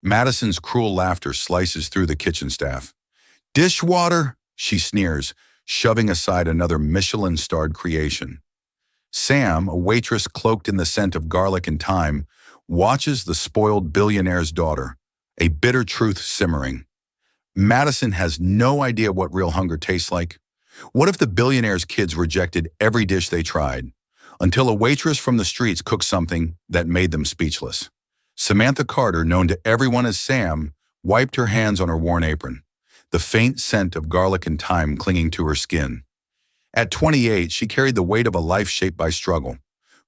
Madison's cruel laughter slices through the kitchen staff. Dishwater, she sneers, shoving aside another Michelin-starred creation. Sam, a waitress cloaked in the scent of garlic and thyme, watches the spoiled billionaire's daughter, a bitter truth simmering. Madison has no idea what real hunger tastes like. What if the billionaire's kids rejected every dish they tried, until a waitress from the streets cooked something that made them speechless? Samantha Carter, known to everyone as Sam, wiped her hands on her worn apron, the faint scent of garlic and thyme clinging to her skin. At 28, she carried the weight of a life shaped by struggle.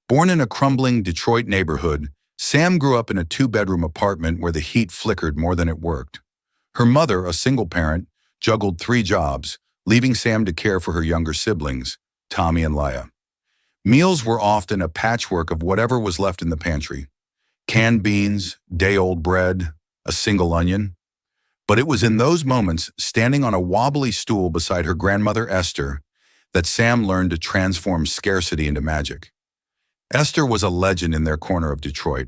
Born in a crumbling Detroit neighborhood, Sam grew up in a two-bedroom apartment where the heat flickered more than it worked. Her mother, a single parent, juggled 3 jobs, leaving Sam to care for her younger siblings, Tommy and Leah. Meals were often a patchwork of whatever was left in the pantry. Canned beans, day-old bread, a single onion. But it was in those moments, standing on a wobbly stool beside her grandmother Esther, that Sam learned to transform scarcity into magic. Esther was a legend in their corner of Detroit.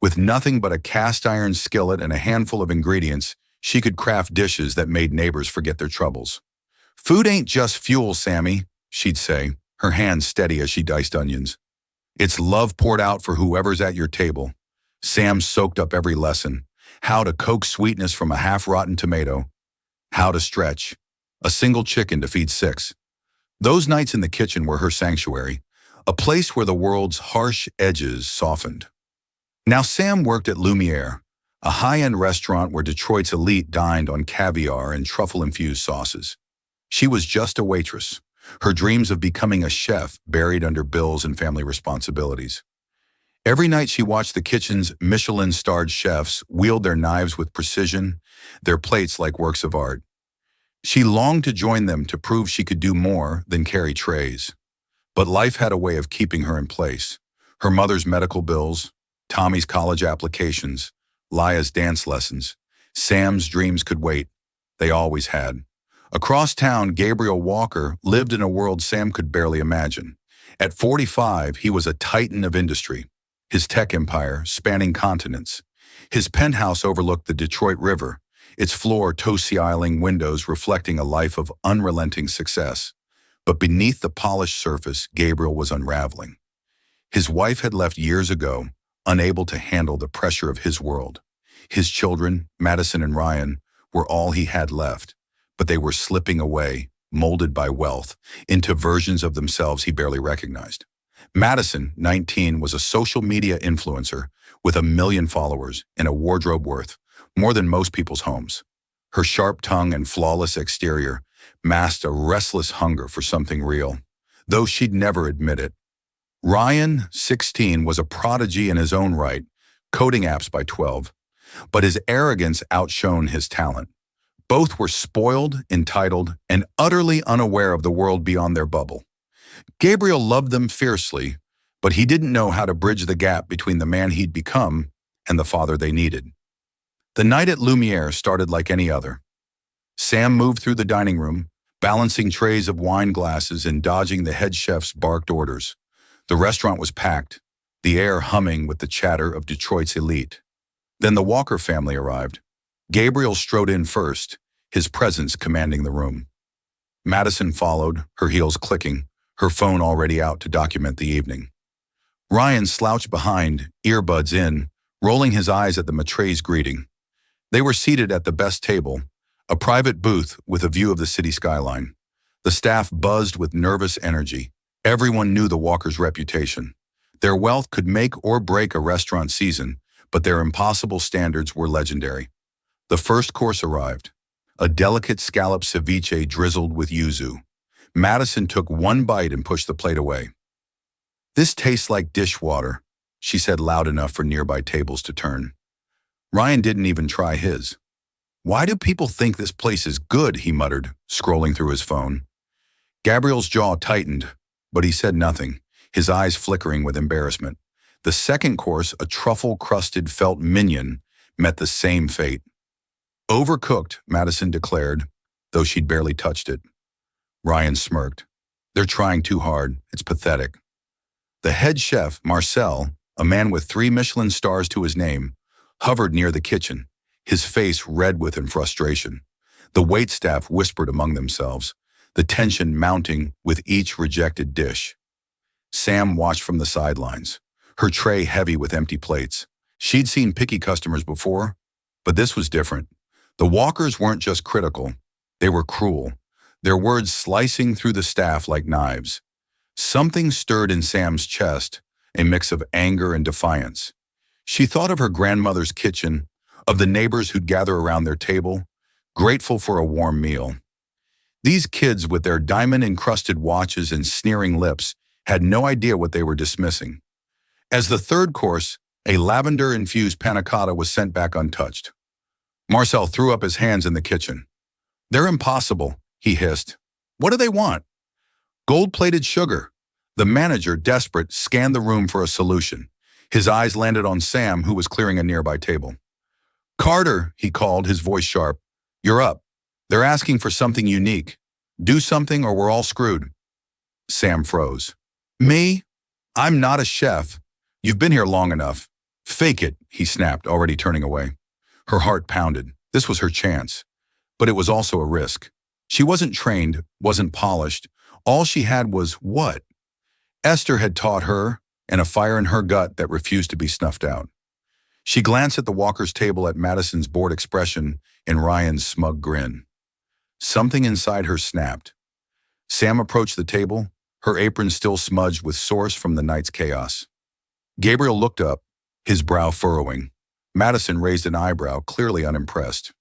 With nothing but a cast-iron skillet and a handful of ingredients, she could craft dishes that made neighbors forget their troubles. "Food ain't just fuel, Sammy," she'd say, her hands steady as she diced onions. "It's love poured out for whoever's at your table." Sam soaked up every lesson: how to coax sweetness from a half-rotten tomato, how to stretch, a single chicken to feed 6. Those nights in the kitchen were her sanctuary, a place where the world's harsh edges softened. Now Sam worked at Lumiere, a high-end restaurant where Detroit's elite dined on caviar and truffle-infused sauces. She was just a waitress, her dreams of becoming a chef buried under bills and family responsibilities. Every night she watched the kitchen's Michelin-starred chefs wield their knives with precision, their plates like works of art. She longed to join them to prove she could do more than carry trays. But life had a way of keeping her in place. Her mother's medical bills, Tommy's college applications, Laya's dance lessons. Sam's dreams could wait. They always had. Across town, Gabriel Walker lived in a world Sam could barely imagine. At 45, he was a titan of industry, his tech empire spanning continents. His penthouse overlooked the Detroit River, its floor toe-sealing windows reflecting a life of unrelenting success. But beneath the polished surface, Gabriel was unraveling. His wife had left years ago, unable to handle the pressure of his world. His children, Madison and Ryan, were all he had left, but they were slipping away, molded by wealth, into versions of themselves he barely recognized. Madison, 19, was a social media influencer with 1 million followers and a wardrobe worth more than most people's homes. Her sharp tongue and flawless exterior masked a restless hunger for something real, though she'd never admit it. Ryan, 16, was a prodigy in his own right, coding apps by 12, but his arrogance outshone his talent. Both were spoiled, entitled, and utterly unaware of the world beyond their bubble. Gabriel loved them fiercely, but he didn't know how to bridge the gap between the man he'd become and the father they needed. The night at Lumiere started like any other. Sam moved through the dining room, balancing trays of wine glasses and dodging the head chef's barked orders. The restaurant was packed, the air humming with the chatter of Detroit's elite. Then the Walker family arrived. Gabriel strode in first, his presence commanding the room. Madison followed, her heels clicking, her phone already out to document the evening. Ryan slouched behind, earbuds in, rolling his eyes at the maitre's greeting. They were seated at the best table, a private booth with a view of the city skyline. The staff buzzed with nervous energy. Everyone knew the Walkers' reputation. Their wealth could make or break a restaurant season, but their impossible standards were legendary. The first course arrived, a delicate scallop ceviche drizzled with yuzu. Madison took one bite and pushed the plate away. "This tastes like dishwater," she said loud enough for nearby tables to turn. Ryan didn't even try his. "Why do people think this place is good?" he muttered, scrolling through his phone. Gabriel's jaw tightened, but he said nothing, his eyes flickering with embarrassment. The second course, a truffle-crusted felt minion, met the same fate. "Overcooked," Madison declared, though she'd barely touched it. Ryan smirked. "They're trying too hard. It's pathetic." The head chef, Marcel, a man with 3 Michelin stars to his name, hovered near the kitchen, his face red with frustration. The waitstaff whispered among themselves, the tension mounting with each rejected dish. Sam watched from the sidelines, her tray heavy with empty plates. She'd seen picky customers before, but this was different. The walkers weren't just critical, they were cruel, their words slicing through the staff like knives. Something stirred in Sam's chest, a mix of anger and defiance. She thought of her grandmother's kitchen, of the neighbors who'd gather around their table, grateful for a warm meal. These kids with their diamond-encrusted watches and sneering lips had no idea what they were dismissing. As the third course, a lavender-infused panna cotta was sent back untouched. Marcel threw up his hands in the kitchen. "They're impossible," he hissed. "What do they want?" "Gold-plated sugar." The manager, desperate, scanned the room for a solution. His eyes landed on Sam, who was clearing a nearby table. "Carter," he called, his voice sharp. "You're up. They're asking for something unique. Do something or we're all screwed." Sam froze. "Me? I'm not a chef. You've been here long enough." "Fake it," he snapped, already turning away. Her heart pounded. This was her chance. But it was also a risk. She wasn't trained, wasn't polished. All she had was what? Esther had taught her, and a fire in her gut that refused to be snuffed out. She glanced at the walker's table, at Madison's bored expression and Ryan's smug grin. Something inside her snapped. Sam approached the table, her apron still smudged with sauce from the night's chaos. Gabriel looked up, his brow furrowing. Madison raised an eyebrow, clearly unimpressed.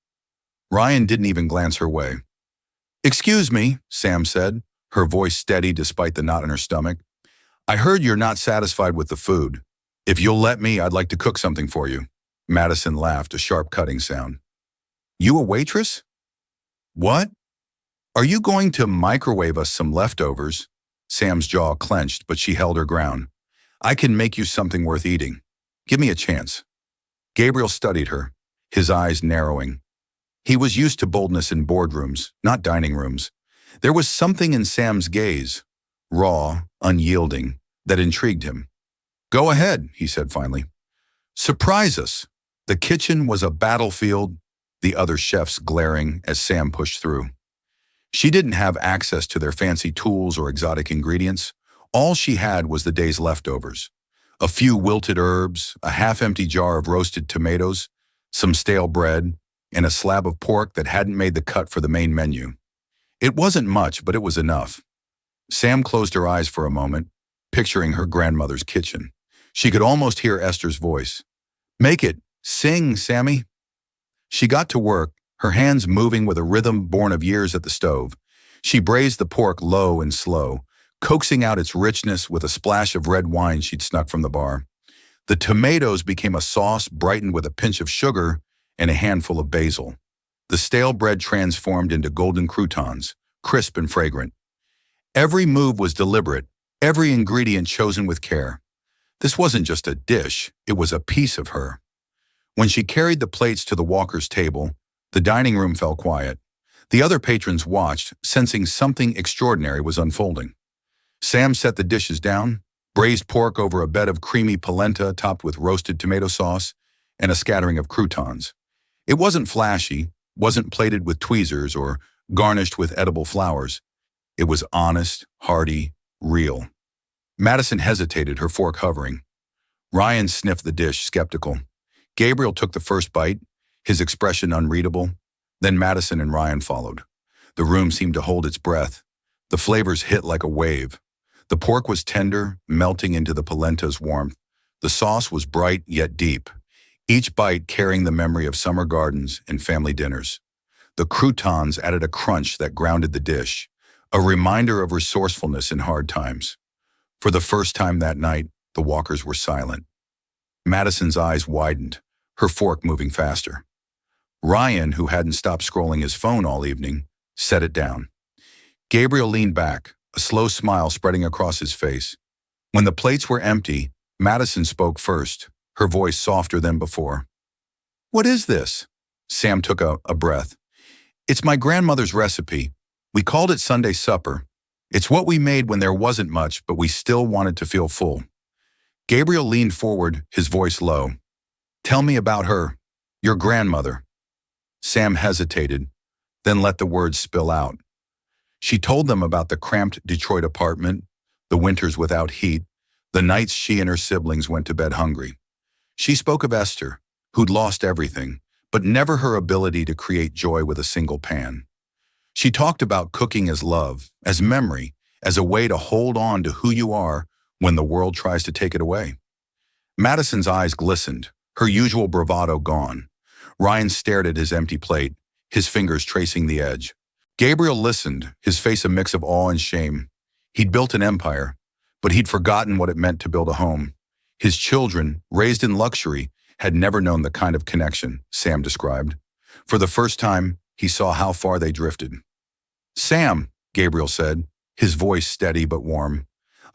Ryan didn't even glance her way. "Excuse me," Sam said, her voice steady despite the knot in her stomach. "I heard you're not satisfied with the food. If you'll let me, I'd like to cook something for you." Madison laughed, a sharp cutting sound. "You a waitress?" "What? Are you going to microwave us some leftovers?" Sam's jaw clenched, but she held her ground. "I can make you something worth eating. Give me a chance." Gabriel studied her, his eyes narrowing. He was used to boldness in boardrooms, not dining rooms. There was something in Sam's gaze, raw, unyielding, that intrigued him. "Go ahead," he said finally. "Surprise us." The kitchen was a battlefield, the other chefs glaring as Sam pushed through. She didn't have access to their fancy tools or exotic ingredients. All she had was the day's leftovers. A few wilted herbs, a half-empty jar of roasted tomatoes, some stale bread, and a slab of pork that hadn't made the cut for the main menu. It wasn't much, but it was enough. Sam closed her eyes for a moment, picturing her grandmother's kitchen. She could almost hear Esther's voice. "Make it! Sing, Sammy!" She got to work, her hands moving with a rhythm born of years at the stove. She braised the pork low and slow, coaxing out its richness with a splash of red wine she'd snuck from the bar. The tomatoes became a sauce brightened with a pinch of sugar and a handful of basil. The stale bread transformed into golden croutons, crisp and fragrant. Every move was deliberate, every ingredient chosen with care. This wasn't just a dish, it was a piece of her. When she carried the plates to the walker's table, the dining room fell quiet. The other patrons watched, sensing something extraordinary was unfolding. Sam set the dishes down, braised pork over a bed of creamy polenta topped with roasted tomato sauce and a scattering of croutons. It wasn't flashy, wasn't plated with tweezers or garnished with edible flowers. It was honest, hearty, real. Madison hesitated, her fork hovering. Ryan sniffed the dish, skeptical. Gabriel took the first bite, his expression unreadable. Then Madison and Ryan followed. The room seemed to hold its breath. The flavors hit like a wave. The pork was tender, melting into the polenta's warmth. The sauce was bright yet deep, each bite carrying the memory of summer gardens and family dinners. The croutons added a crunch that grounded the dish, a reminder of resourcefulness in hard times. For the first time that night, the walkers were silent. Madison's eyes widened, her fork moving faster. Ryan, who hadn't stopped scrolling his phone all evening, set it down. Gabriel leaned back, a slow smile spreading across his face. When the plates were empty, Madison spoke first, her voice softer than before. "What is this?" Sam took a breath. "It's my grandmother's recipe. We called it Sunday supper. It's what we made when there wasn't much, but we still wanted to feel full." Gabriel leaned forward, his voice low. "Tell me about her, your grandmother." Sam hesitated, then let the words spill out. She told them about the cramped Detroit apartment, the winters without heat, the nights she and her siblings went to bed hungry. She spoke of Esther, who'd lost everything, but never her ability to create joy with a single pan. She talked about cooking as love, as memory, as a way to hold on to who you are when the world tries to take it away. Madison's eyes glistened, her usual bravado gone. Ryan stared at his empty plate, his fingers tracing the edge. Gabriel listened, his face a mix of awe and shame. He'd built an empire, but he'd forgotten what it meant to build a home. His children, raised in luxury, had never known the kind of connection Sam described. For the first time, he saw how far they drifted. "Sam," Gabriel said, his voice steady but warm,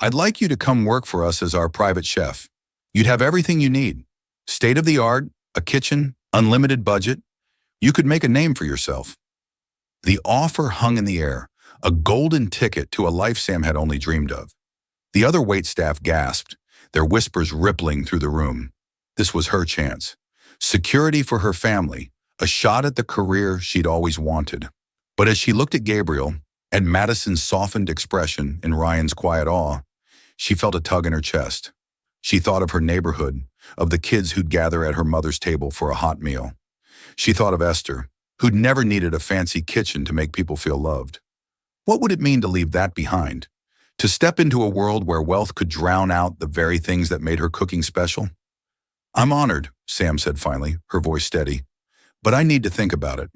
"I'd like you to come work for us as our private chef. You'd have everything you need. State-of-the-art, a kitchen, unlimited budget. You could make a name for yourself." The offer hung in the air, a golden ticket to a life Sam had only dreamed of. The other waitstaff gasped, their whispers rippling through the room. This was her chance. Security for her family, a shot at the career she'd always wanted. But as she looked at Gabriel, at Madison's softened expression and Ryan's quiet awe, she felt a tug in her chest. She thought of her neighborhood, of the kids who'd gather at her mother's table for a hot meal. She thought of Esther, who'd never needed a fancy kitchen to make people feel loved. What would it mean to leave that behind? To step into a world where wealth could drown out the very things that made her cooking special? "I'm honored," Sam said finally, her voice steady. "But I need to think about it.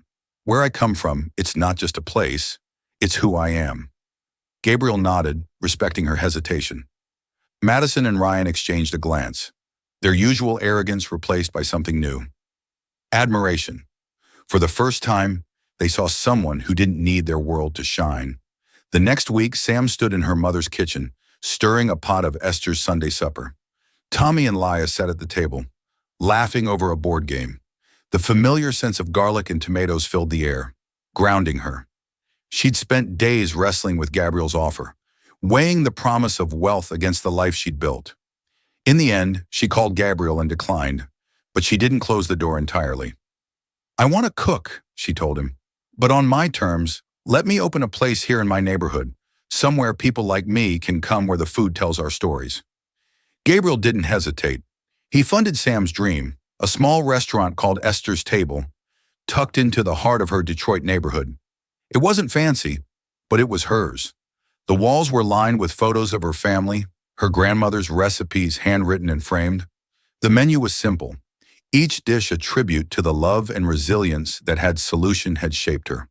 Where I come from, it's not just a place, it's who I am." Gabriel nodded, respecting her hesitation. Madison and Ryan exchanged a glance, their usual arrogance replaced by something new. Admiration. For the first time, they saw someone who didn't need their world to shine. The next week, Sam stood in her mother's kitchen, stirring a pot of Esther's Sunday supper. Tommy and Leah sat at the table, laughing over a board game. The familiar sense of garlic and tomatoes filled the air, grounding her. She'd spent days wrestling with Gabriel's offer, weighing the promise of wealth against the life she'd built. In the end, she called Gabriel and declined, but she didn't close the door entirely. "I want to cook," she told him, "but on my terms. Let me open a place here in my neighborhood, somewhere people like me can come where the food tells our stories." Gabriel didn't hesitate. He funded Sam's dream, a small restaurant called Esther's Table, tucked into the heart of her Detroit neighborhood. It wasn't fancy, but it was hers. The walls were lined with photos of her family, her grandmother's recipes handwritten and framed. The menu was simple, each dish a tribute to the love and resilience that had shaped her.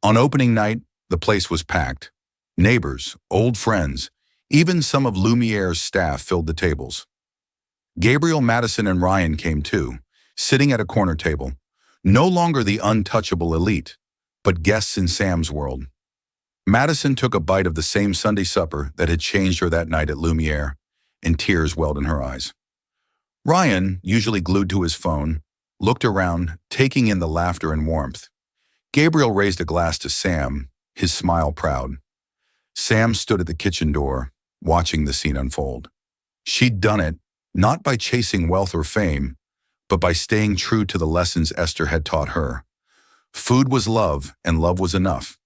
On opening night, the place was packed. Neighbors, old friends, even some of Lumiere's staff filled the tables. Gabriel, Madison, and Ryan came too, sitting at a corner table, no longer the untouchable elite, but guests in Sam's world. Madison took a bite of the same Sunday supper that had changed her that night at Lumiere, and tears welled in her eyes. Ryan, usually glued to his phone, looked around, taking in the laughter and warmth. Gabriel raised a glass to Sam, his smile proud. Sam stood at the kitchen door, watching the scene unfold. She'd done it, not by chasing wealth or fame, but by staying true to the lessons Esther had taught her. Food was love, and love was enough.